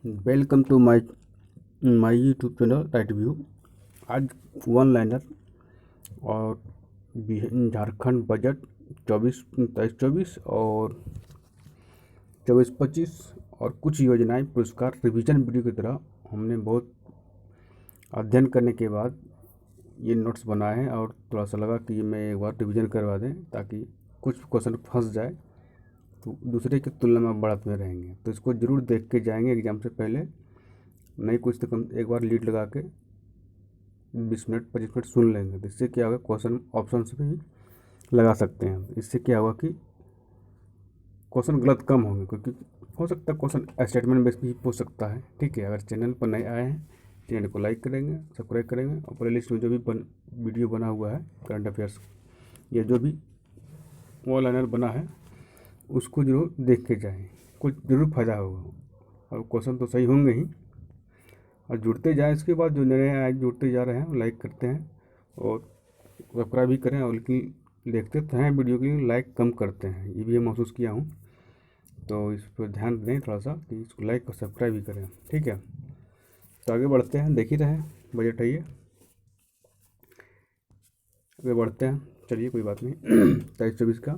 Welcome to my YouTube channel right view. आज one liner और Jharkhand budget 24-23-24 और 24-25 और कुछ योजनाएं पुरस्कार रिवीजन वीडियो की तरह हमने बहुत अध्ययन करने के बाद ये नोट्स बनाए हैं और थोड़ा सा लगा कि मैं एक बार रिवीजन करवा दें ताकि कुछ क्वेश्चन फंस जाए तो दूसरे की तुलना में बढ़त में रहेंगे। तो इसको ज़रूर देख के जाएंगे एग्ज़ाम से पहले, नहीं कुछ तो कम एक बार लीड लगा के 20 मिनट 25 मिनट सुन लेंगे। तो इससे क्या होगा, क्वेश्चन ऑप्शन से भी लगा सकते हैं। इससे क्या होगा कि क्वेश्चन गलत कम होंगे, क्योंकि हो सकता है क्वेश्चन स्टेटमेंट बेस भी पूछ सकता है। ठीक है, अगर चैनल पर नए आए हैं चैनल को लाइक करेंगे, सब्सक्राइब करेंगे और प्ले लिस्ट में जो भी वीडियो बना हुआ है करंट अफेयर्स या जो भी वन लाइनर बना है उसको जरूर देख के जाएँ, कुछ ज़रूर फ़ायदा होगा। और क्वेश्चन तो सही होंगे ही, और जुड़ते जाएँ। इसके बाद जो नए आए जुड़ते जा रहे हैं लाइक करते हैं और सब्सक्राइब भी करें। और लेकिन देखते तो हैं वीडियो की, लाइक कम करते हैं, ये भी महसूस किया हूँ। तो इस पर ध्यान दें थोड़ा सा कि इसको लाइक और सब्सक्राइब भी करें। ठीक है, तो आगे बढ़ते हैं, देख ही रहे हैं बजट है ये, आगे बढ़ते हैं। चलिए कोई बात नहीं। 23-24 का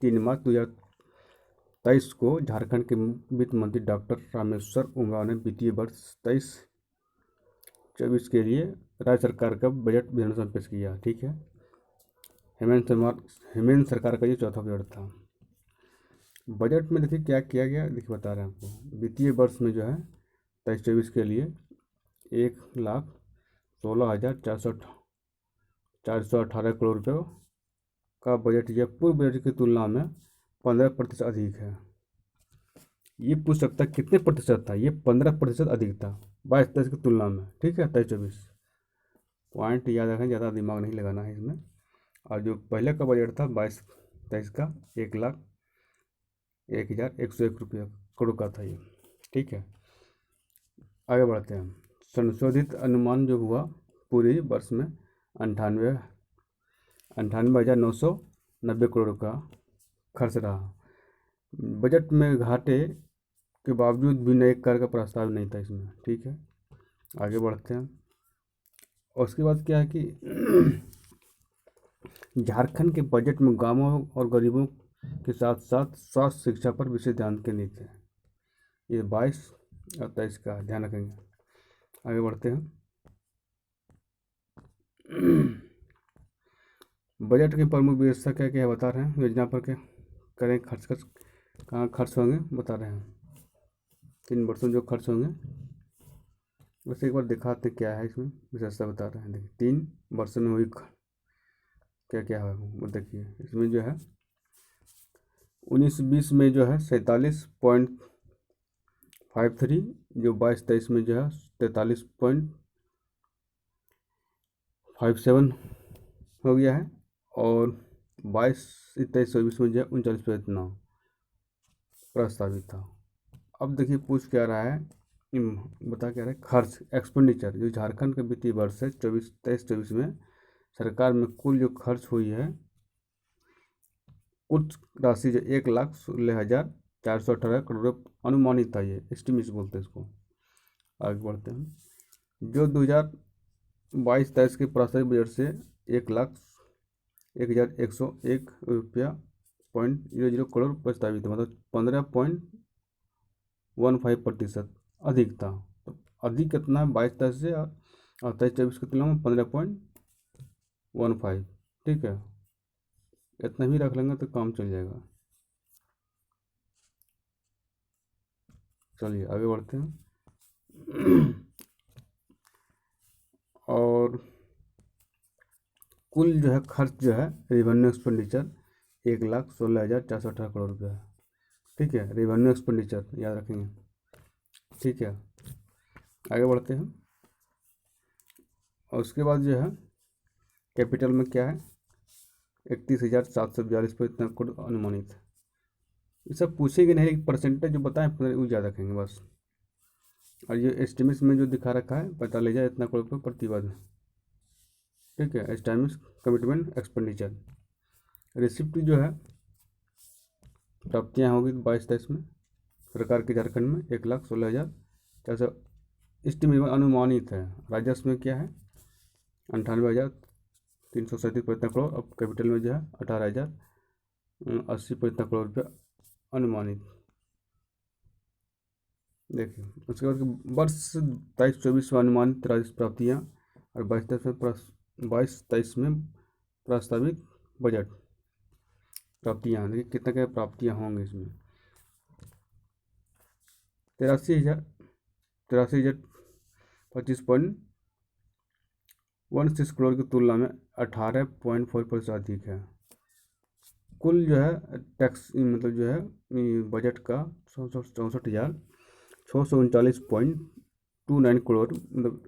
3 मार्च 2023 को झारखंड के वित्त मंत्री डॉक्टर रामेश्वर उरांव ने वित्तीय वर्ष 23-24 के लिए राज्य सरकार का बजट विधानसभा में पेश किया। ठीक है, हेमंत सरकार का ये चौथा बजट था। बजट में देखिए क्या किया गया, देखिए बता रहे हैं आपको। वित्तीय वर्ष में जो है 23-24 के लिए 1,16,418 करोड़ रुपये का बजट यह पूर्व बजट की तुलना में 15% अधिक है। ये पूछ सकता है कितने प्रतिशत था, ये 15% अधिक था 22-23 की तुलना में। ठीक है, 23-24 पॉइंट याद रखें, ज़्यादा दिमाग नहीं लगाना है इसमें। और जो पहले का बजट था 22-23 का 1,01,101 रुपया करोड़ का था ये। ठीक है, आगे बढ़ते हैं। संशोधित अनुमान जो हुआ पूरे वर्ष में 98,990 करोड़ का खर्च रहा। बजट में घाटे के बावजूद भी नए कर का प्रस्ताव नहीं था इसमें। ठीक है, आगे बढ़ते हैं। और उसके बाद क्या है कि झारखंड के बजट में गांवों और गरीबों के साथ साथ स्वास्थ्य शिक्षा पर विशेष ध्यान केंद्रित है। ये 22 और 23 का ध्यान रखेंगे। आगे बढ़ते हैं। बजट की प्रमुख विशेषता क्या क्या बता रहे हैं, योजना पर क्या करें, खर्च कहाँ खर्च होंगे बता रहे हैं। 3 वर्षों में जो खर्च होंगे वैसे एक बार दिखाते क्या है इसमें विशेषता बता रहे हैं। देखिए 3 वर्षों में हुई क्या क्या है वो देखिए। इसमें जो है 19-20 में जो है 47.53, जो 22-23 में जो है 43.57 हो गया है, और 22-23-24 में जो है 39.9 प्रस्तावित था। अब देखिए पूछ क्या रहा है, बता क्या रहा है, खर्च एक्सपेंडिचर जो झारखंड के वित्तीय वर्ष है 23-24 में सरकार में कुल जो खर्च हुई है कुछ राशि जो 1,16,418 करोड़ अनुमानित था। ये एस्टिमेट बोलते हैं इसको। आगे बढ़ते हैं। जो 2022-23 के प्रस्तावित बजट से 1,01,101 रुपया .00 करोड़ प्रस्तावित, मतलब 15.15% अधिक था। तो अधिक कितना है 22-23 से, और 23-24 की तुलना में 15.15। ठीक है, इतना भी रख लेंगे तो काम चल जाएगा। चलिए आगे बढ़ते हैं। और कुल जो है खर्च जो है रेवेन्यू एक्सपेंडिचर 1,16,418 करोड़ रुपये है। ठीक है, रेवेन्यू एक्सपेंडिचर याद रखेंगे। ठीक है, आगे बढ़ते हैं। और उसके बाद जो है कैपिटल में क्या है 31,742 पर इतना करोड़ अनुमानित है। ये सब पूछेंगे नहीं, लेकिन परसेंटेज जो बताएं वो ज़्यादा रखेंगे बस। और ये एस्टिमेट्स में जो दिखा रखा है 45,000 इतना करोड़ रुपये प्रतिवर्ष। ठीक है, एस्टिमेट्स कमिटमेंट एक्सपेंडिचर। रिसिप्ट जो है प्राप्तियाँ होगी 22-23 में सरकार के झारखंड में 1,16,000 जैसे एस्टिमेट अनुमानित है, राजस्व में क्या है 98,337 करोड़। अब कैपिटल में जो है 18,080 करोड़ रुपया अनुमानित। देखिए उसके बाद वर्ष 23-24 में अनुमानित राजस्व प्राप्तियाँ और 22-23 में प्रस्तावित बजट प्राप्तियाँ। देखिए कितना क्या प्राप्तियाँ होंगी इसमें 83,025.16 करोड़ की तुलना में 18.4% अधिक है। कुल जो है टैक्स मतलब जो है बजट का 64,639.29 करोड़ मतलब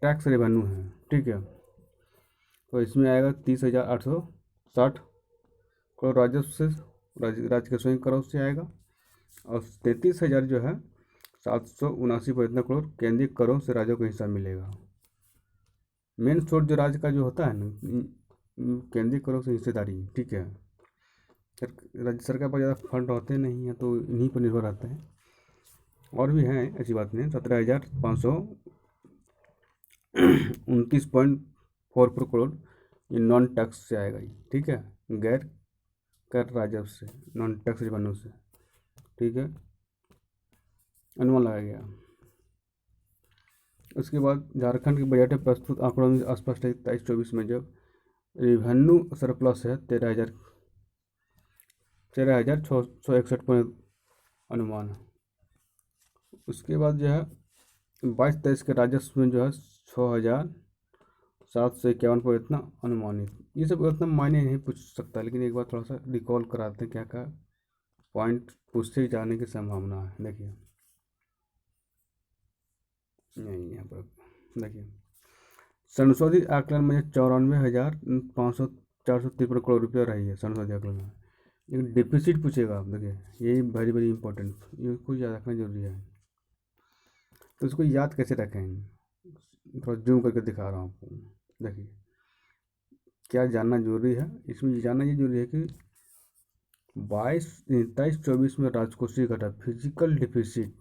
टैक्स रेवेन्यू है। ठीक है, तो इसमें आएगा 30,860 करोड़ राजस्व से, राज्य के स्वयं करों से आएगा, और 33,000 जो है 779.इतना करोड़ केंद्रीय करों से राज्यों को हिस्सा मिलेगा। मेन सोर्स जो राज्य का जो होता है ना केंद्रीय करों से हिस्सेदारी। ठीक है, राज्य सरकार पर ज़्यादा फंड होते नहीं हैं तो इन्हीं पर निर्भर रहते हैं। और भी हैं, ऐसी बात नहीं। 17,529.44 करोड़ ये नॉन टैक्स से आएगा ये। ठीक है, गैर कर राजस्व से, नॉन टैक्स रेवेन्यू से। ठीक है, अनुमान लगाया गया। उसके बाद झारखंड के बजट में प्रस्तुत आंकड़ों में स्पष्ट है 23-24 में जब रेवेन्यू सरप्लस है 13,661 अनुमान है। उसके बाद जो है 22-23 के राजस्व में जो है 6,751 पर इतना अनुमानित। ये सब उतना मायने नहीं पूछ सकता, लेकिन एक बार थोड़ा सा रिकॉल कराते हैं क्या क्या पॉइंट पूछते जाने की संभावना है। देखिए नहीं, यहाँ पर देखिए संशोधित आकलन में 94,453 करोड़ रुपया रही है संशोधित आकलन में। लेकिन डिफिसिट पूछेगा आप, देखिए यही वेरी वेरी इंपॉर्टेंट, ये कुछ याद रखना जरूरी है। तो उसको याद कैसे रखेंगे, थोड़ा जूम करके दिखा रहा हूँ आपको। देखिए क्या जानना जरूरी है इसमें, जानना ये जरूरी है कि 23-24 में राजकोषीय घाटा फिजिकल डिफिसिट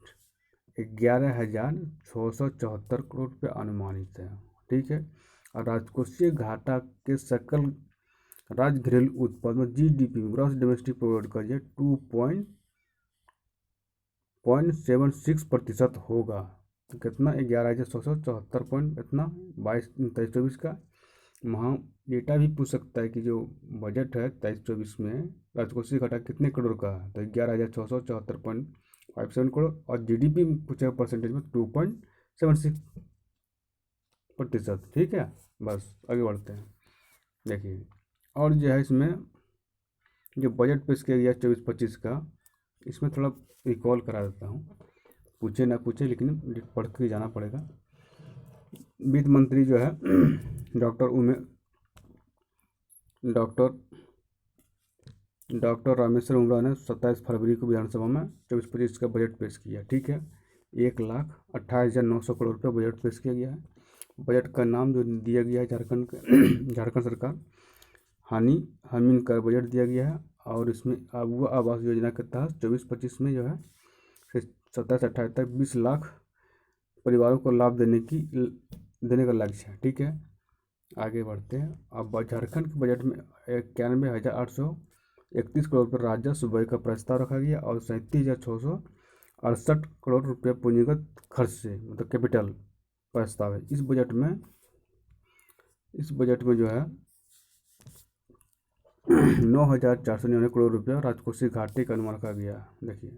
11,674 करोड़ रुपये अनुमानित है। ठीक है, और राजकोषीय घाटा के सकल राज्य घरेलू उत्पाद में GDP ग्रॉस डोमेस्टिक प्रोडक्ट का ये 2.76% होगा। तो कितना 11,674 पॉइंट इतना 22-23-24 का। वहाँ डेटा भी पूछ सकता है कि जो बजट है 23-24 में राजकोषीय घाटा कितने करोड़ का है, तो 11,674.57 करोड़, और GDP पूछेगा परसेंटेज में 2.76%। ठीक है, बस आगे बढ़ते हैं। देखिए और जो है इसमें जो बजट पेश किया गया 24-25 का, इसमें थोड़ा रिकॉल करा देता हूँ, पूछे ना पूछे लेकिन पढ़ के जाना पड़ेगा। वित्त मंत्री जो है डॉक्टर रामेश्वर उमरा ने 27 फरवरी को विधानसभा में 24-25 का बजट पेश किया। ठीक है, 1,28,900 करोड़ रुपये बजट पेश किया गया है। बजट का नाम जो दिया गया है झारखंड सरकार हामिन का बजट दिया गया है। और इसमें आवास योजना के तहत 24-25 में जो है 27-28 तक 20 लाख परिवारों को लाभ देने का लक्ष्य है। ठीक है, आगे बढ़ते हैं। अब झारखंड के बजट में 91,831 करोड़ रुपये राजस्व व्यय का प्रस्ताव रखा गया और 37,668 करोड़ रुपये पूंजीगत खर्च से मतलब कैपिटल प्रस्ताव है। इस बजट में जो है 9,499 करोड़ रुपया राजकोषीय घाटे का अनुमान रखा गया। देखिए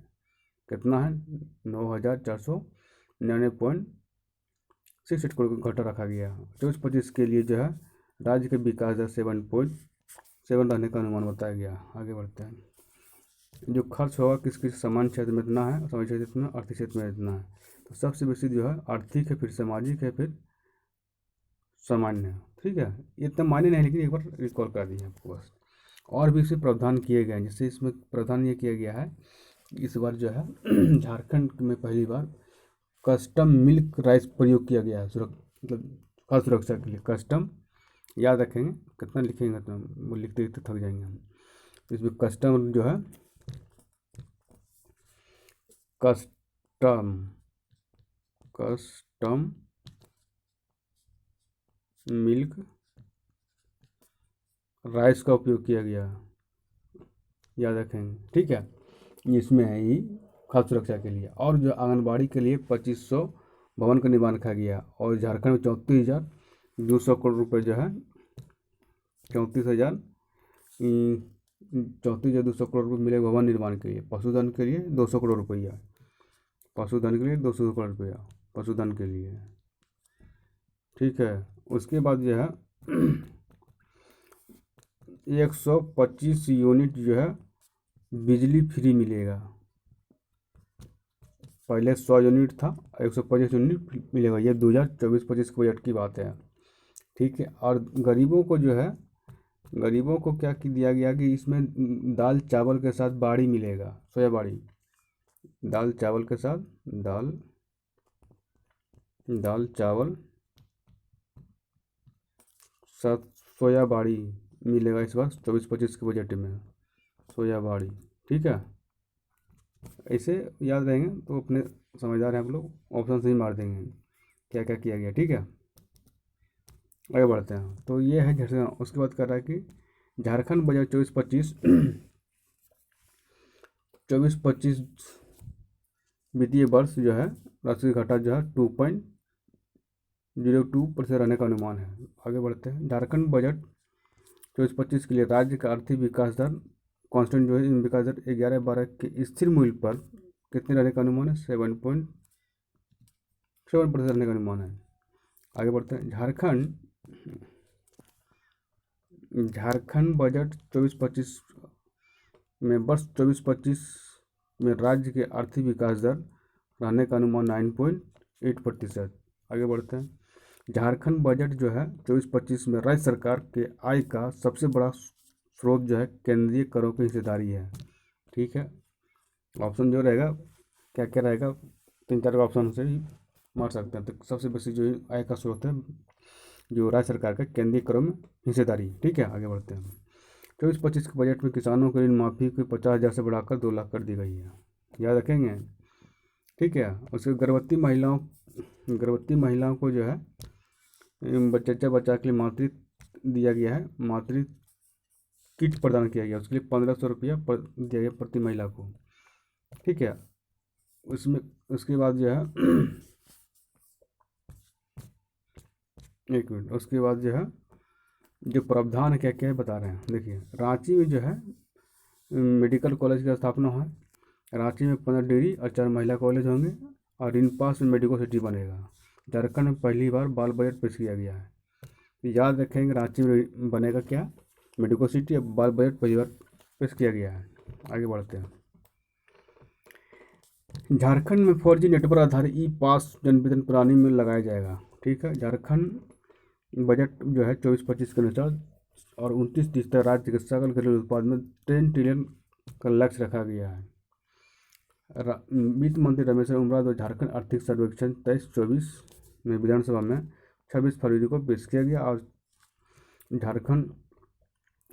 कितना है 9,499.68 करोड़ का घाटा रखा गया। 24-25 के लिए जो है राज्य के विकास दर 7.7 रहने का अनुमान बताया गया। आगे बढ़ते हैं। जो खर्च होगा किस किस सामान्य क्षेत्र में इतना है, सामाजिक क्षेत्र में, आर्थिक क्षेत्र में इतना है। तो सबसे बेसी जो है आर्थिक है, फिर सामाजिक है, फिर सामान्य है। ठीक है, ये इतना मायने नहीं, लेकिन एक बार रिकॉल कर दिए आपको बस। और भी इसमें प्रावधान किए गए हैं, जैसे इसमें प्रावधान ये किया गया है इस बार जो है झारखंड में पहली बार कस्टम मिल्क राइस प्रयोग किया गया है, मतलब खाद्य सुरक्षा के लिए। कस्टम याद रखेंगे, कितना लिखेंगे तो वो लिखते लिखते थक जाएंगे हम। इसमें कस्टम जो है कस्टम कस्टम मिल्क राइस का उपयोग किया गया, याद रखेंगे, ठीक है। इसमें है ये खाद्य सुरक्षा के लिए। और जो आंगनबाड़ी के लिए 2500 भवन का निर्माण किया गया। और झारखंड में 34,200 करोड़ रुपए जो है 34,200 करोड़ रुपये मिले भवन निर्माण के लिए। पशुधन के लिए 200 करोड़ रुपया, पशुधन के लिए 200 करोड़ रुपया पशुधन के लिए, ठीक है। उसके बाद जो है 125 यूनिट जो है बिजली फ्री मिलेगा। पहले 100 यूनिट था, 125 यूनिट मिलेगा। ये 2024-25 के बजट की बात है, ठीक है। और गरीबों को जो है, गरीबों को क्या दिया गया कि इसमें दाल चावल के साथ बाड़ी मिलेगा, सोया बाड़ी। दाल चावल के साथ दाल चावल साथ सोया बाड़ी मिलेगा इस बार 24-25 के बजट में, सोया बाड़ी, ठीक है। ऐसे याद रहेंगे तो अपने समझदार हैं आप लोग, ऑप्शन से ही मार देंगे क्या क्या किया गया, ठीक है। आगे बढ़ते हैं। तो ये है झारखंड। उसके बाद कर रहा है कि झारखंड बजट 24-25 वित्तीय वर्ष जो है राष्ट्रीय घाटा जो है 2.02% रहने का अनुमान है। आगे बढ़ते हैं। झारखंड बजट 24-25 के लिए राज्य का आर्थिक विकास दर कांस्टेंट जो है विकास दर 11-12 के स्थिर मूल्य पर कितने रहने का अनुमान है? 7.7% रहने का अनुमान है। आगे बढ़ते हैं। झारखंड बजट 24-25 में वर्ष 24-25 में राज्य के आर्थिक विकास दर रहने का अनुमान 9.8%। आगे बढ़ते हैं। झारखंड बजट जो है 24-25 में राज्य सरकार के आय का सबसे बड़ा स्रोत जो है केंद्रीय करों की हिस्सेदारी है, ठीक है। ऑप्शन जो रहेगा क्या क्या रहेगा, 3-4 ऑप्शन से ही मार सकते हैं। तो सबसे बेसिक जो आय का स्रोत है जो राज्य सरकार का केंद्रीय करों में हिस्सेदारी, ठीक है। आगे बढ़ते हैं। 24-25 के बजट में किसानों के ऋण माफी को 50,000 से बढ़ाकर 2 लाख कर दी गई है, याद रखेंगे, ठीक है। उसके गर्भवती महिलाओं को जो है बच्चा के लिए मातृत्व दिया गया है, मातृत्व किट प्रदान किया गया, उसके लिए 1500 रुपया दिया गया प्रति महिला को, ठीक है। उसमें उसके बाद जो है एक मिनट, उसके बाद जो है जो प्रावधान है क्या क्या है बता रहे हैं। देखिए, रांची में जो है मेडिकल कॉलेज की स्थापना है। रांची में 15 डिग्री और 4 महिला कॉलेज होंगे और इन पास में मेडिको सिटी बनेगा। झारखंड में पहली बार बाल बजट पेश किया गया है। याद रखेंगे, रांची में बनेगा क्या? Medico city. अब बाल बजट पहली बार पेश किया गया है। आगे बढ़ते हैं। झारखंड में 4G नेटवर्क आधारित ई पास जनवितरण प्रणाली में लगाया जाएगा, ठीक है। झारखंड बजट जो है 24-25 के अनुसार और 29-30 तक राज्य के सकल घरेलू उत्पाद में 10 ट्रिलियन का लक्ष्य रखा गया है। वित्त मंत्री रमेश उमरा द्वारा झारखंड आर्थिक सर्वेक्षण 23-24 में विधानसभा में 26 फरवरी को पेश किया गया। और झारखंड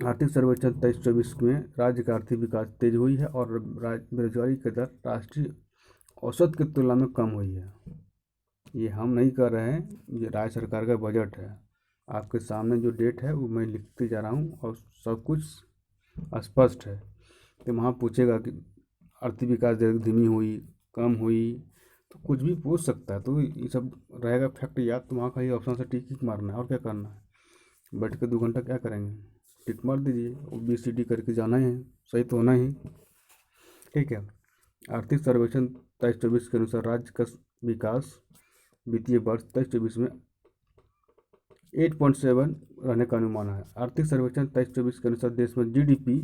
आर्थिक सर्वेक्षण 23-24 में राज्य का आर्थिक विकास तेज हुई है और बेरोजगारी की दर राष्ट्रीय औसत की तुलना में कम हुई है। ये हम नहीं कर रहे हैं, ये राज्य सरकार का बजट है। आपके सामने जो डेट है वो मैं लिखते जा रहा हूँ और सब कुछ स्पष्ट है। तो वहाँ पूछेगा कि आर्थिक विकास दर धीमी हुई, कम हुई, तो कुछ भी पूछ सकता है। तो ये सब रहेगा फैक्ट याद, तो वहाँ का ही ऑप्शन से टिक मारना है और क्या करना है। बैठ के 2 घंटा क्या करेंगे, टिक मार दीजिए, OBCD करके जाना है, सही तो होना ही, ठीक है। आर्थिक सर्वेक्षण 23-24 के अनुसार राज्य का विकास वित्तीय वर्ष 23-24 में 8.7 रहने का अनुमान है। आर्थिक सर्वेक्षण 23-24 के अनुसार देश में GDP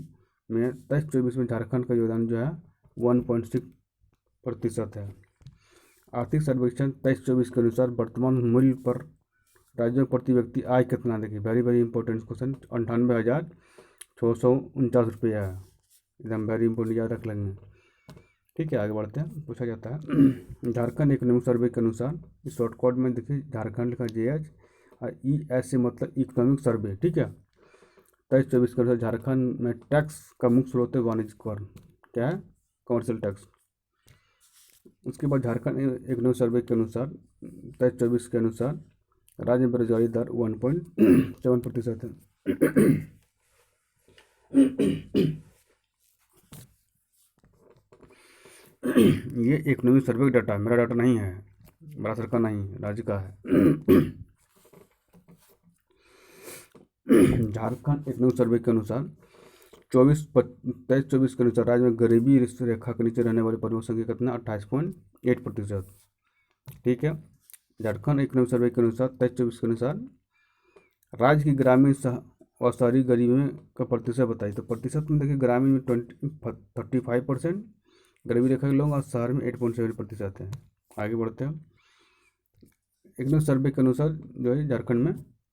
में 23-24 में झारखंड का योगदान जो है 1.6% है। आर्थिक सर्वेक्षण 23-24 के अनुसार वर्तमान मूल्य पर राज्यों प्रति व्यक्ति आय कितना, देखिए वेरी वेरी इंपॉर्टेंट क्वेश्चन, 98,649 रुपया है। एकदम वेरी इंपॉर्टेंट, याद रख लेंगे, ठीक है। आगे बढ़ते हैं। पूछा जाता है झारखंड इकोनॉमिक सर्वे के अनुसार, इस शॉर्टकट में देखिए झारखंड का JH और ES से मतलब इकोनॉमिक सर्वे, ठीक है। 23-24 के अनुसार झारखंड में टैक्स का मुख्य स्रोत है वाणिज्य कर, क्या है? Commercial tax. उसके बाद झारखंड एक नए सर्वे के अनुसार 23-24 के अनुसार राज्य में बेरोजगारी दर 1.7% है। ये एक नई सर्वे का डाटा है, मेरा डाटा नहीं है, भारत सरकार नहीं, राज्य का है। झारखंड एक नई सर्वे के अनुसार 23-24 के अनुसार राज्य में गरीबी रेखा के नीचे रहने वाले परिवारों की संख्या कितना 28.8%। ठीक है, झारखंड एक नई सर्वे के अनुसार 23-24 के अनुसार राज्य की ग्रामीण और शहरी गरीबी में का प्रतिशत बताइए। तो प्रतिशत में देखिए, ग्रामीण में 35% गरीबी रेखा के लोग और शहर में 8.7% है। आगे बढ़ते हैं। एक नए सर्वे के अनुसार जो है झारखंड में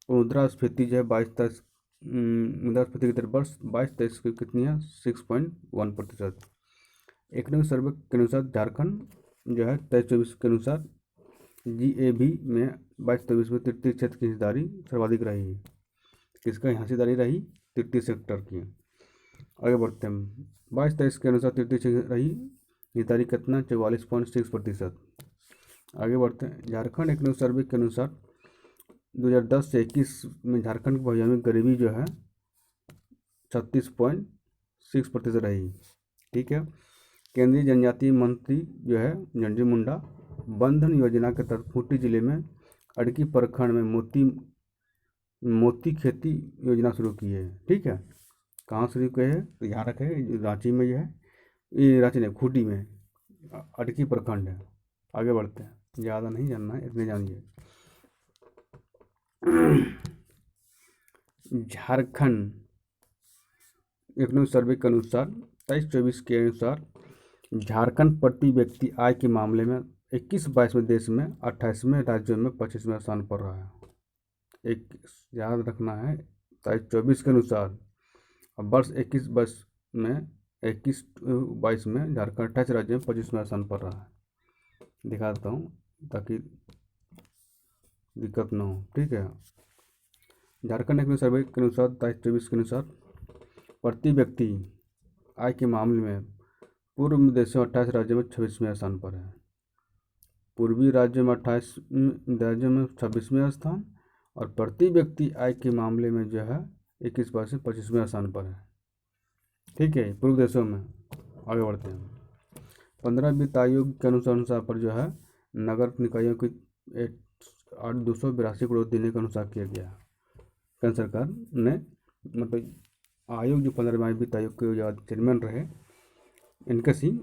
मुद्रास्फीति जो है मुद्रास्फीति की दर वर्ष 22-23 की कितनी है 6.1%। एक नए सर्वे के अनुसार झारखंड जो है 23-24 के अनुसार GAB में 22-23 में तृतीय क्षेत्र की हिस्सेदारी सर्वाधिक रही है। किसका हिस्सेदारी रही? तृतीय सेक्टर की। आगे बढ़ते हैं। 22-23 के अनुसार तृतीय क्षेत्र रही हिस्सेदारी कितना 44.6%। आगे बढ़ते हैं। झारखंड एक नए सर्वे के अनुसार 2010 से 21 में झारखंड की भविष्य में गरीबी जो है 36.6% रही। ठीक है, केंद्रीय जनजातीय मंत्री जो है झंडी मुंडा बंधन योजना के तहत खूंटी जिले में अड़की प्रखंड में मोती खेती योजना शुरू की है। ठीक है, कहाँ शुरू की है तो यहाँ रखे, रांची में यह है, ये रांची नहीं, खूंटी में अड़की प्रखंड है। आगे बढ़ते हैं, ज़्यादा नहीं जानना है, इतने जानिए। झारखंड एक नए सर्वे के अनुसार 23-24 के अनुसार झारखंड प्रति व्यक्ति आय के मामले में 21-22 देश में 28वें राज्यों में 25वें स्थान पर रहा है। एक याद रखना है, 23-24 के अनुसार अब वर्ष 21-22 में झारखंड 28 राज्यों में 25वें स्थान पर रहा है। दिखाता हूँ ताकि दिक्कत ना हो। ठीक है, झारखंड एक सर्वे के अनुसार 23-24 के अनुसार प्रति व्यक्ति आय के मामले में पूर्व देशों 28 राज्यों में 26वें स्थान पर है। पूर्वी राज्यों में 28 राज्यों में 26वें स्थान और प्रति व्यक्ति आय के मामले में जो है 21 से 25वें स्थान पर है। ठीक है, पूर्व देशों में। आगे बढ़ते हैं। 15 वित्त आयोग के अनुसार पर जो है नगर निकायों की 282 करोड़ देने का अनुसार किया गया। केंद्र सरकार ने मतलब आयोग जो 15वें वित्त आयोग के चेयरमैन रहे, इनके सिंह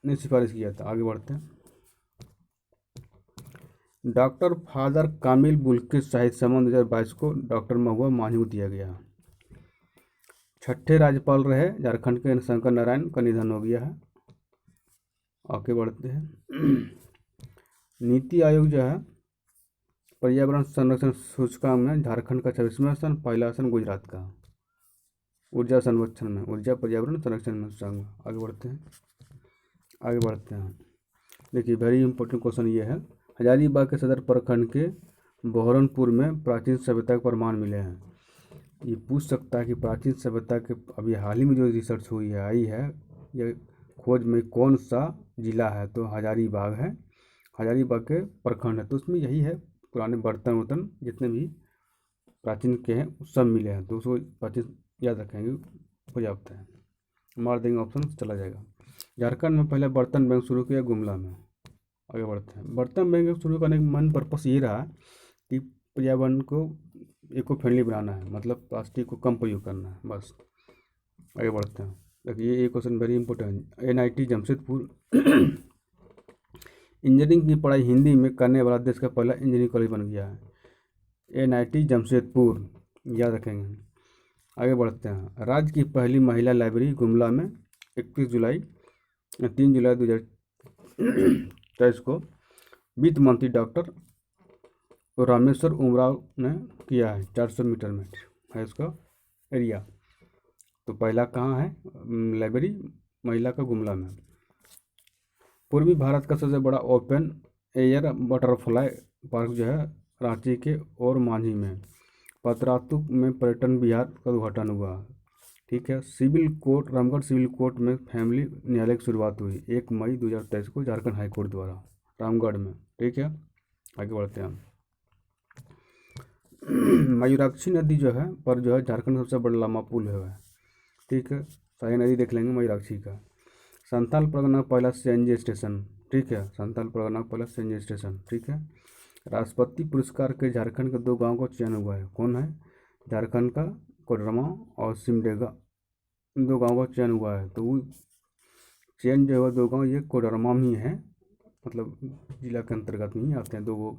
ने सिफारिश किया था। आगे बढ़ते हैं। डॉक्टर फादर कामिल बुल्के साहित्य सम्मान 2022 को डॉक्टर महुआ मांझी को दिया गया। छठे राज्यपाल रहे झारखंड के शंकर नारायण का निधन हो गया है। आगे बढ़ते हैं। नीति आयोग जो है पर्यावरण संरक्षण सूचकांक में झारखंड का 26वां स्थान, पहला स्थान गुजरात का। ऊर्जा संरक्षण में, ऊर्जा पर्यावरण संरक्षण में सूचकांक। आगे बढ़ते हैं। देखिए, वेरी इंपॉर्टेंट क्वेश्चन ये है, हजारीबाग के सदर प्रखंड के बहरनपुर में प्राचीन सभ्यता के प्रमाण मिले हैं। ये पूछ सकता है कि प्राचीन सभ्यता के अभी हाल ही में जो रिसर्च हुई है आई है, ये खोज में कौन सा जिला है, तो हजारीबाग है, हजारीबाग के प्रखंड है। तो उसमें यही है, पुराने बर्तन वर्तन जितने भी प्राचीन के हैं सब मिले हैं। तो उसको प्राचीन याद रखेंगे, हो जाता है, मार देंगे ऑप्शन चला जाएगा। झारखंड में पहले बर्तन बैंक शुरू किया गुमला में। आगे बढ़ते हैं। बर्तन बैंक शुरू करने का मेन पर्पस ये रहा कि पर्यावरण को इको फ्रेंडली बनाना है, मतलब प्लास्टिक को कम प्रयोग करना है, बस। आगे बढ़ते हैं। देखिए, ये question very important. NIT Jamshedpur engineering की पढ़ाई हिंदी में करने वाला देश का पहला इंजीनियरिंग कॉलेज बन गया है। NIT जमशेदपुर, याद रखेंगे। आगे बढ़ते हैं। राज्य की पहली महिला लाइब्रेरी गुमला में 3 जुलाई 2023 को वित्त मंत्री डॉक्टर रामेश्वर उमराव ने किया है। 400 मीटर में है इसका एरिया। तो पहला कहाँ है लाइब्रेरी महिला का? गुमला में। पूर्वी भारत का सबसे बड़ा ओपन एयर बटरफ्लाई पार्क जो है रांची के और मांझी में। पतरातू में पर्यटन विहार का उद्घाटन हुआ। ठीक है। Civil court, Ramgarh civil court में फैमिली न्यायालय की शुरुआत हुई 1 मई 2023 को झारखंड हाई कोर्ट द्वारा, रामगढ़ में। ठीक है, आगे बढ़ते हैं हम। मयूराक्षी नदी जो है पर जो है झारखंड का सबसे बड़ा लंबा पुल है। ठीक है, सारी नदी देख लेंगे मयूराक्षी का। संथाल परगना का पहला सीएनजी स्टेशन। ठीक है, संथाल परगना का पहला सीएनजी स्टेशन। ठीक है। राष्ट्रपति पुरस्कार के झारखंड के 2 गाँव का चयन हुआ है। कौन है? झारखंड का कोडरमा और सिमडेगा, 2 गाँव का चयन हुआ है। तो वो चयन जो है 2 गाँव ये कोडरमा में ही है, मतलब जिला के अंतर्गत में ही आते हैं 2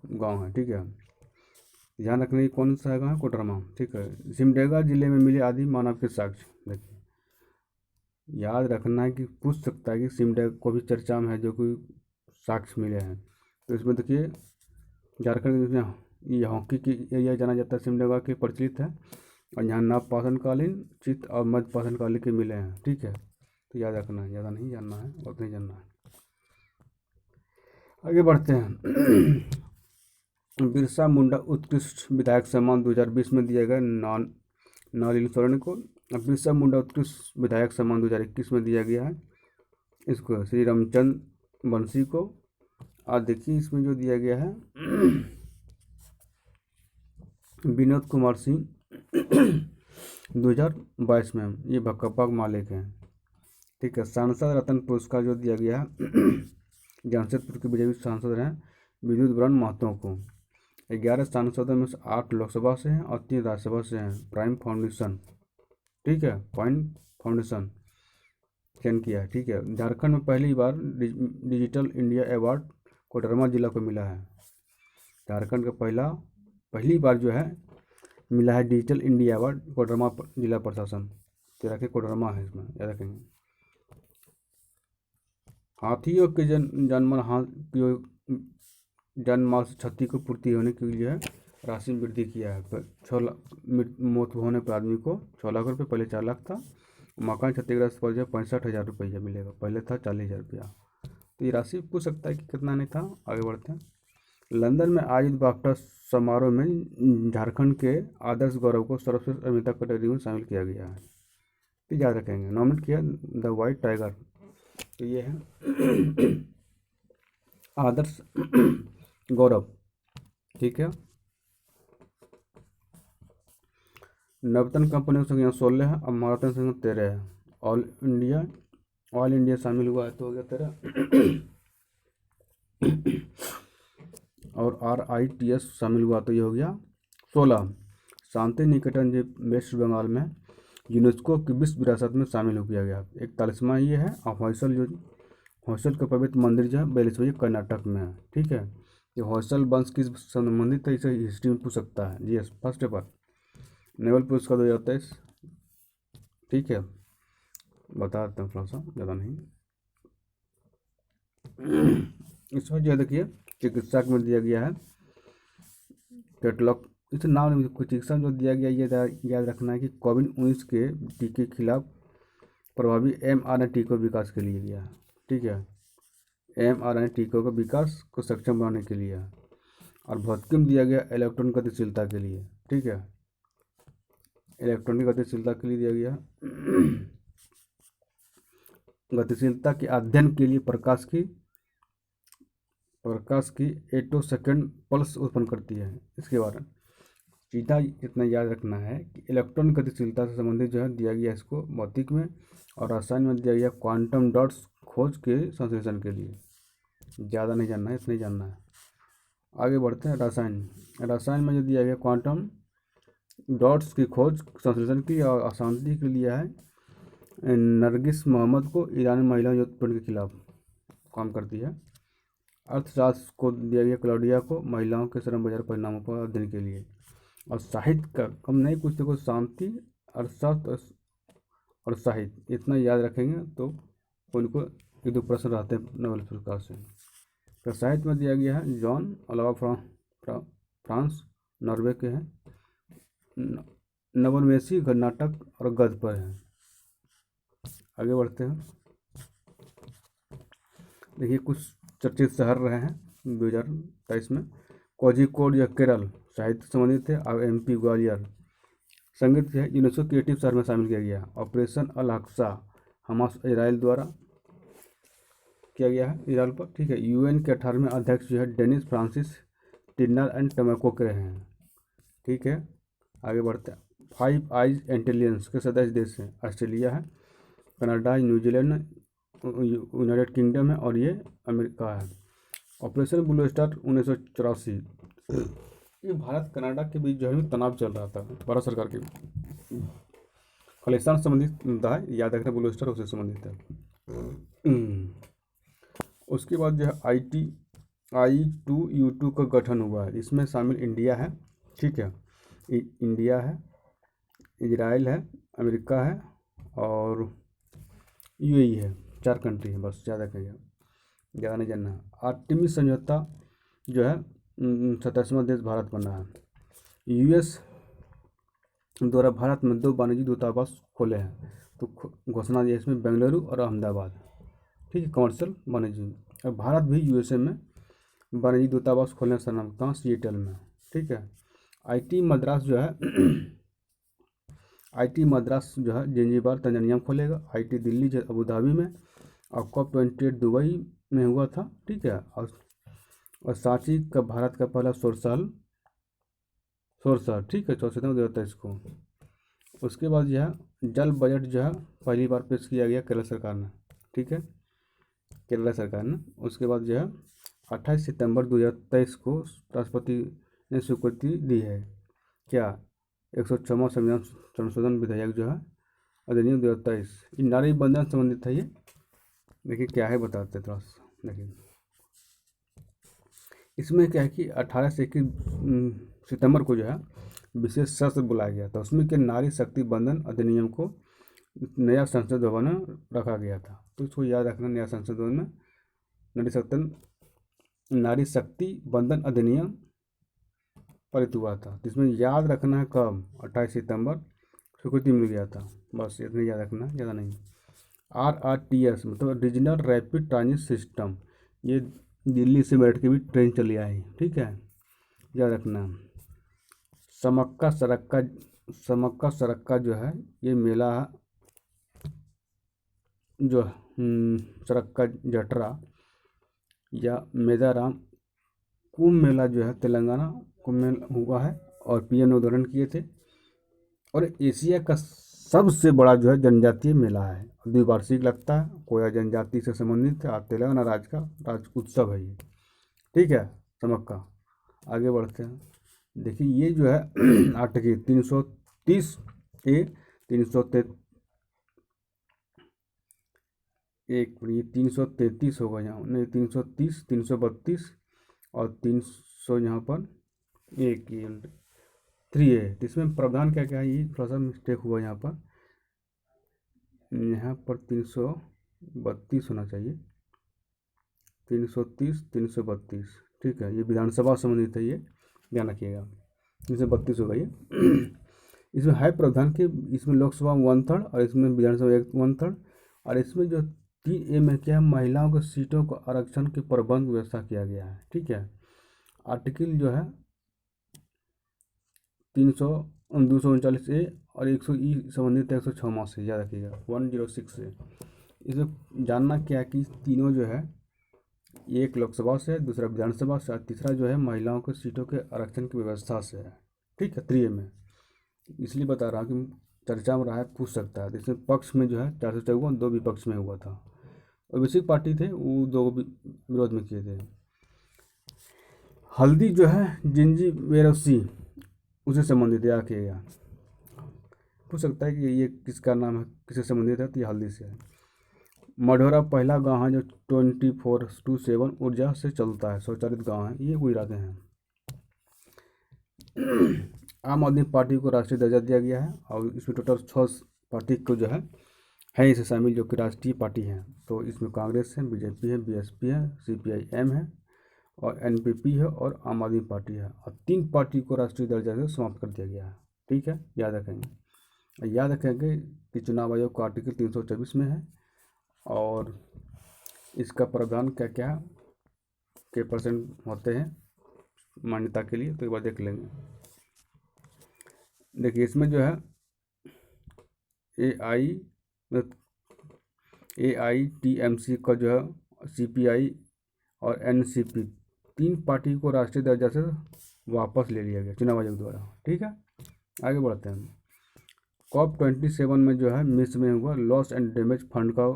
गाँव हैं। ठीक है, ध्यान रखने की कौन सा गाँव है? कोडरमा। ठीक है। सिमडेगा जिले में मिले आदि मानव के साक्ष्य। देखिए याद रखना है कि पूछ सकता है कि सिमडेगा को भी चर्चा में है जो कोई साक्ष्य मिले हैं। तो इसमें देखिए झारखंड में ये हॉकी की एरिया जाना जाता है, सिमडेगा के प्रचलित है, और यहाँ नवपाषाणकालीन, चित्त और मध्यपाषाणकालीन के मिले हैं। ठीक है, तो याद रखना है, ज़्यादा नहीं जानना है और नहीं जानना है। आगे बढ़ते हैं। बिरसा मुंडा उत्कृष्ट विधायक सम्मान 2020 में दिया गया नलिनी सोरेन को। बिरसा मुंडा उत्कृष्ट विधायक सम्मान 2021 में दिया गया है इसको श्री रामचंद्र बंसी को। आज देखिए इसमें जो दिया गया है विनोद कुमार सिंह 2022 में, ये भक्कपा मालिक हैं। ठीक है। सांसद रत्न पुरस्कार जो दिया गया है जमशेदपुर के बीजेपी सांसद हैं विद्युत बरण महतो को। 11 सांसदों में से 8 लोकसभा से हैं और 3 राज्यसभा से हैं। प्राइम फाउंडेशन, ठीक है, पॉइंट फाउंडेशन चयन किया है। ठीक है। झारखंड में पहली बार डिजिटल इंडिया अवार्ड कोडरमा जिला को मिला है। झारखंड का पहली बार जो है मिला है डिजिटल इंडिया अवार्ड कोडरमा जिला प्रशासन। तेरा के कोडरमा है, इसमें याद रखेंगे। हाथियों के जन्म से क्षति को पूर्ति होने के लिए राशि में वृद्धि किया है। 6 लाख मौत होने पर आदमी को 6 लाख रुपये, पहले 4 लाख था। मकान क्षतिग्रस्त पर जो 65,000 रुपया मिलेगा, पहले था 40,000 रुपया। तो ये राशि पूछ सकता है कि कितना नहीं था। आगे बढ़ते हैं। लंदन में आयोजित बाफ्टा समारोह में झारखंड के आदर्श गौरव को सर्वश्रेष्ठ अभिनेता कैटेगरी में शामिल किया गया है। तो याद रखेंगे, नॉमिनेट किया द वाइट टाइगर। तो ये है आदर्श गौरव। ठीक है। नवतन कंपनियों की संख्या 16 है, अब माराथन संख्या 13 है। ऑल इंडिया शामिल हुआ है तो हो गया 13 और RITS शामिल हुआ तो ये हो गया 16। शांति निकेतन जो वेस्ट बंगाल में यूनेस्को की विश्व विरासत में शामिल हो किया गया। 41वां ये है। और हॉसल का पवित्र मंदिर जो है 42वां कर्नाटक में है। ठीक है। ये हॉसल वंश की संबंधित है, इसे हिस्ट्री में पूछ सकता है। जी फर्स्ट पेपर नोबेल पुरस्कार 2023। ठीक है, बता देते हैं थोड़ा सा, ज़्यादा नहीं। इसमें जो है देखिए चिकित्सा में दिया गया है कैटलॉग, इसे नाम नहीं, चिकित्सा जो दिया गया ये याद रखना है कि कोविड-19 के टीके के खिलाफ प्रभावी mRNA टीकों विकास के लिए गया है। ठीक है, mRNA टीकों के विकास को सक्षम बनाने के लिए। और भौतिकी में दिया गया इलेक्ट्रॉन गतिशीलता के लिए। ठीक है, इलेक्ट्रॉनिक गतिशीलता के लिए दिया गया गतिशीलता के अध्ययन के लिए प्रकाश की 8 सेकंड पल्स उत्पन्न करती है। इसके बारे में सीधा इतना याद रखना है कि इलेक्ट्रॉन गतिशीलता से संबंधित जो है दिया गया इसको भौतिक में, और रसायन में दिया गया क्वांटम डॉट्स खोज के संश्लेषण के लिए। ज़्यादा नहीं जानना है, इतना ही जानना है। आगे बढ़ते हैं। रसायन में जो दिया गया क्वांटम डॉट्स की खोज संश्लेषण की और अशांति के लिए है नरगिस मोहम्मद को ईरानी महिला उत्पीड़न के खिलाफ काम करती है। अर्थशास्त्र को दिया गया क्लॉडिया को महिलाओं के श्रम बाजार परिणामों पर अध्ययन के लिए। और साहित्य का कम नहीं कुछ देखो, शांति, अर्थशास्त्र और साहित्य, इतना याद रखेंगे तो उनको 1-2 प्रश्न रहते हैं नोबेल पुरस्कार से। तो साहित्य में दिया गया है जॉन अलावा फ्रांस नॉर्वे के हैं। नवोन्मेषी नाटक और गद्य पर है। आगे बढ़ते हैं। देखिए कुछ चर्चित शहर रहे हैं 2023 में। कोझिकोड या केरल साहित्य संबंधित है। और MP ग्वालियर संगठित है यूनेस्को क्रिएटिव शहर में शामिल किया गया। ऑपरेशन अल अक्सा हमास इजराइल द्वारा किया गया है इजराइल पर, ठीक है। यूएन के 18वें अध्यक्ष जो है डेनिस फ्रांसिस टिन्नर एंड टोबैको के रहे हैं, ठीक है। आगे बढ़ते हैं। फाइव आइज इंटेलिजेंस के सदस्य देश हैं, ऑस्ट्रेलिया है, कनाडा, न्यूजीलैंड, यूनाइटेड किंगडम है और ये अमेरिका है। ऑपरेशन ब्लू स्टार 1984, ये भारत कनाडा के बीच जो है तनाव चल रहा था भारत सरकार के बीच। खालिस्तान संबंधित मुद्दा है, याद रखना ब्लू स्टार उससे संबंधित है। उसके बाद जो है I2U2 का गठन हुआ है, इसमें शामिल इंडिया है, ठीक है। इंडिया है, इजराइल है, अमेरिका है और यूएई है, 4 कंट्री है, बस ज़्यादा कहिए, ज़्यादा नहीं जानना है। आर्टेमिस समझौता जो है 27वां देश भारत बना है। यूएस द्वारा भारत में 2 वाणिज्यिक दूतावास खोले हैं, तो घोषणा दी इसमें बेंगलुरु और अहमदाबाद, ठीक है, कमर्शियल वाणिज्य। और भारत भी यूएसए में वाणिज्यिक दूतावास खोलने से कहाँ, सिएटल में, ठीक है। आईटी मद्रास जो है आईटी मद्रास जो है ज़ंजीबार तंजानिया में खोलेगा। आईटी दिल्ली जो अबू धाबी में, और COP28 दुबई में हुआ था, ठीक है। और सांची का भारत का पहला सौर शहर, ठीक है, 14 सितंबर 2023 को। उसके बाद जो है जल बजट जो है पहली बार पेश किया गया केरल सरकार ने, ठीक है, केरला सरकार ने। उसके बाद जो है 28 सितंबर 2023 को राष्ट्रपति ने स्वीकृति दी है, क्या, 106वां संविधान संशोधन विधेयक जो है अधिनियम 2023। ये नारी बंधन संबंधित है, ये देखिए क्या है बताते थोड़ा सा। देखिए इसमें क्या है कि 18 से 21 सितंबर को जो है विशेष सत्र बुलाया गया था, उसमें क्या नारी शक्ति बंधन अधिनियम को नया संसद भवन में रखा गया था, तो इसको याद रखना। नया संसद भवन में नारी शक्ति बंधन अधिनियम पारित हुआ था, जिसमें याद रखना है कब, 28 सितंबर स्वीकृति मिल गया था, बस इतना याद रखना, ज़्यादा नहीं। RRTS मतलब रीजनल रैपिड ट्रांजिट सिस्टम, ये दिल्ली से मेरठ की भी ट्रेन चली आई, ठीक है, याद रखना। समक्का सरक्का जो है ये मेला जो सरक्का जटरा या मेदाराम कुंभ मेला जो है तेलंगाना कुंभ मेला हुआ है, और PM ने उद्घाटन किए थे। और एशिया का सबसे बड़ा जो है जनजातीय मेला है, द्विवार्षिक लगता है, कोया जनजाति से संबंधित है, तेलंगाना राज्य का राज्य उत्सव है ये, ठीक है, समक्का। आगे बढ़ते हैं। देखिए ये जो है आर्टिकल 330A 333 होगा यहाँ, नहीं 330, 332 और 300 यहाँ पर एक 3A। इसमें प्रावधान क्या क्या है, ये थोड़ा सा मिस्टेक हुआ यहाँ पर 332 होना चाहिए, 330, 332, ठीक है। ये विधानसभा संबंधित है, ये ध्यान रखिएगा, 332 होगा ये। इसमें है प्रावधान कि इसमें लोकसभा 1/3 और इसमें विधानसभा 1/3, और इसमें जो 3A में क्या है, महिलाओं के सीटों को आरक्षण के प्रबंध व्यवस्था किया गया है, ठीक है। आर्टिकल जो है 239A और 100E संबंधित 106वां से, याद रखिएगा 106 से। इसमें जानना क्या है कि तीनों जो है, एक लोकसभा से, दूसरा विधानसभा से, और तीसरा जो है महिलाओं के सीटों के आरक्षण की व्यवस्था से है, ठीक है, 3A में। इसलिए बता रहा हूँ कि चर्चा में रहा है, पूछ सकता है। तो इसमें पक्ष में जो है 454, 2 विपक्ष में हुआ था, और बेसिक पार्टी थे वो 2 विरोध में किए थे। हल्दी जो है जिंजीबेरेसी उससे संबंधित है, रखिएगा, पूछ सकता है कि ये किसका नाम है, किससे संबंधित है, तो ये हल्दी से है। मढ़ौरा पहला गाँव है जो 24/7 ऊर्जा से चलता है, स्वचालित गाँव है, ये गुजरात में है। आम आदमी पार्टी को राष्ट्रीय दर्जा दिया गया है, और इसमें टोटल 6 पार्टी को जो है इसे शामिल, जो कि राष्ट्रीय पार्टी है। तो इसमें कांग्रेस है, बीजेपी है, बीएसपी है, CPIM है, और NPP है, और आम आदमी पार्टी है। और 3 पार्टी को राष्ट्रीय दर्जा से समाप्त कर दिया गया है, ठीक है, याद रखेंगे। याद रखेंगे कि चुनाव आयोग का आर्टिकल 324 में है, और इसका प्रावधान क्या क्या के % होते हैं मान्यता के लिए, तो एक बार देख लेंगे। देखिए इसमें जो है AITMC का जो है CPI और NCP 3 पार्टी को राष्ट्रीय दर्जा से वापस ले लिया गया चुनाव आयोग द्वारा। ठीक है, आगे बढ़ते हैं। COP27 में जो है मिस्र में हुआ लॉस एंड डैमेज फंड का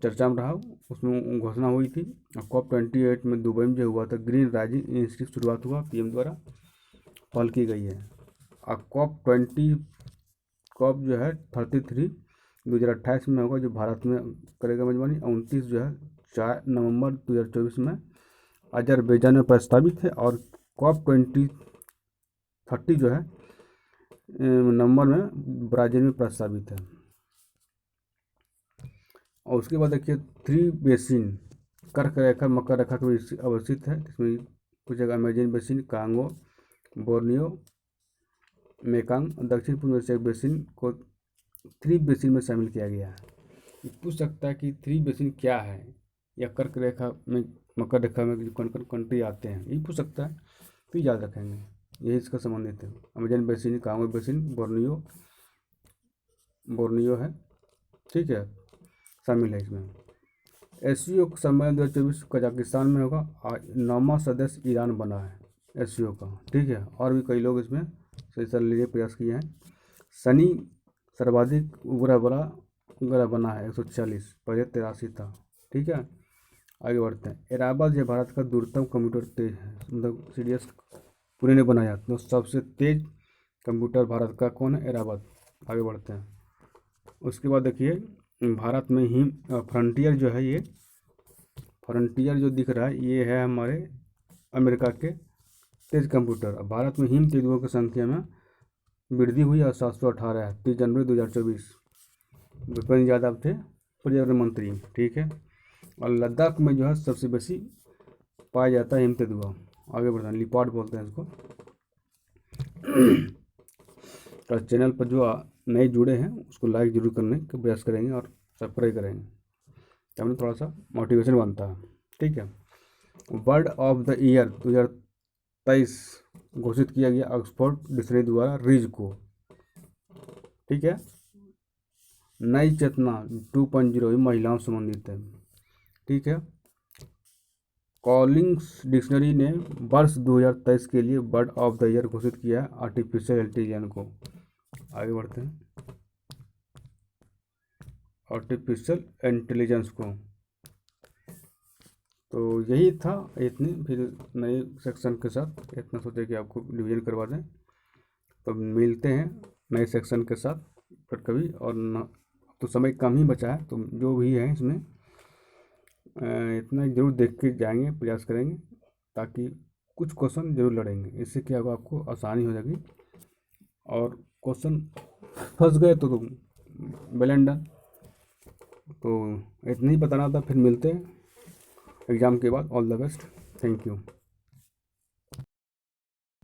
चर्चा में रहा, उसमें घोषणा हुई थी। और COP28 में दुबई में जो हुआ था ग्रीन राइजिंग इनिशिएटिव शुरुआत हुआ PM द्वारा, पहल की गई है। और COP जो है 33 2028 में होगा, जो भारत में करेगा मेजबानी। 29 जो है 4 नवंबर 2024 में अजरबैजान में प्रस्तावित है। और COP30 जो है नवंबर में ब्राज़ील में प्रस्तावित है। और उसके बाद देखिए 3 बेसिन कर्क रेखा मकर रेखा के अवस्थित है, जिसमें कुछ जगह Amazon basin, Congo, Borneo, Mekong, दक्षिण पूर्व एशिया बेसिन को 3 बेसिन में शामिल किया गया है। पूछ सकता है कि 3 बेसिन क्या है, या कर्क रेखा में मकर रेखा में जो कौन कौन कंट्री आते हैं, ये पूछ सकता है, तो याद रखेंगे, यही इसका संबंधित है। Amazon basin, Congo basin, Borneo है, ठीक है, शामिल है इसमें। SCO सम्मेलन 2024 कजाकिस्तान में होगा। 9वां सदस्य ईरान बना है SCO का, ठीक है। और भी कई लोग इसमें हिस्सा लेने प्रयास किए हैं। शनि सर्वाधिक ग्रह बना है 140, पहले 83 था, ठीक है। आगे बढ़ते हैं। एराबस ये भारत का दूरतम कंप्यूटर तेज है, मतलब CDS पुणे ने बनाया, तो सबसे तेज कंप्यूटर भारत का कौन है? एराबस। आगे बढ़ते हैं। उसके बाद देखिए भारत में ही फ्रंटियर जो है, ये फ्रंटियर जो दिख रहा है ये है हमारे अमेरिका के तेज कंप्यूटर। भारत में हिम तेंदुओं की संख्या में वृद्धि हुई और 718 है 30 जनवरी 2024। भूपेंद्र यादव थे पर्यावरण मंत्री, ठीक है। और लद्दाख में जो है सबसे बेसी पाया जाता है हिम तेंदुआ। आगे बढ़ते हैं, लिपार्ड बोलते हैं इसको। तो चैनल पर जो नए जुड़े हैं उसको लाइक जरूर करने का प्रयास करेंगे और सब्सक्राइब करेंगे, तब हमें थोड़ा सा मोटिवेशन बनता है, ठीक है। वर्ड ऑफ द ईयर 2023 घोषित किया गया ऑक्सफोर्ड डिक्शनरी द्वारा रिज को, ठीक है। नई चेतना 2.0 महिलाओं से संबंधित है, ठीक है। कॉलिंग्स डिक्शनरी ने वर्ष 2023 के लिए वर्ड ऑफ द ईयर घोषित किया है आर्टिफिशियल इंटेलिजेंस को। आगे बढ़ते हैं, आर्टिफिशियल इंटेलिजेंस को। तो यही था, इतनी फिर नए सेक्शन के साथ इतना सोचे कि आपको डिवीजन करवा दें। तो मिलते हैं नए सेक्शन के साथ फिर कभी, और न तो समय कम ही बचा है, तो जो भी है इसमें इतना जरूर देख के जाएंगे, प्रयास करेंगे, ताकि कुछ क्वेश्चन जरूर लड़ेंगे। इससे क्या होगा, आपको आसानी हो जाएगी। और क्वेश्चन फंस गए तो वेल एंड डन। तो इतना ही बताना था, फिर मिलते हैं एग्ज़ाम के बाद। All the best, thank you.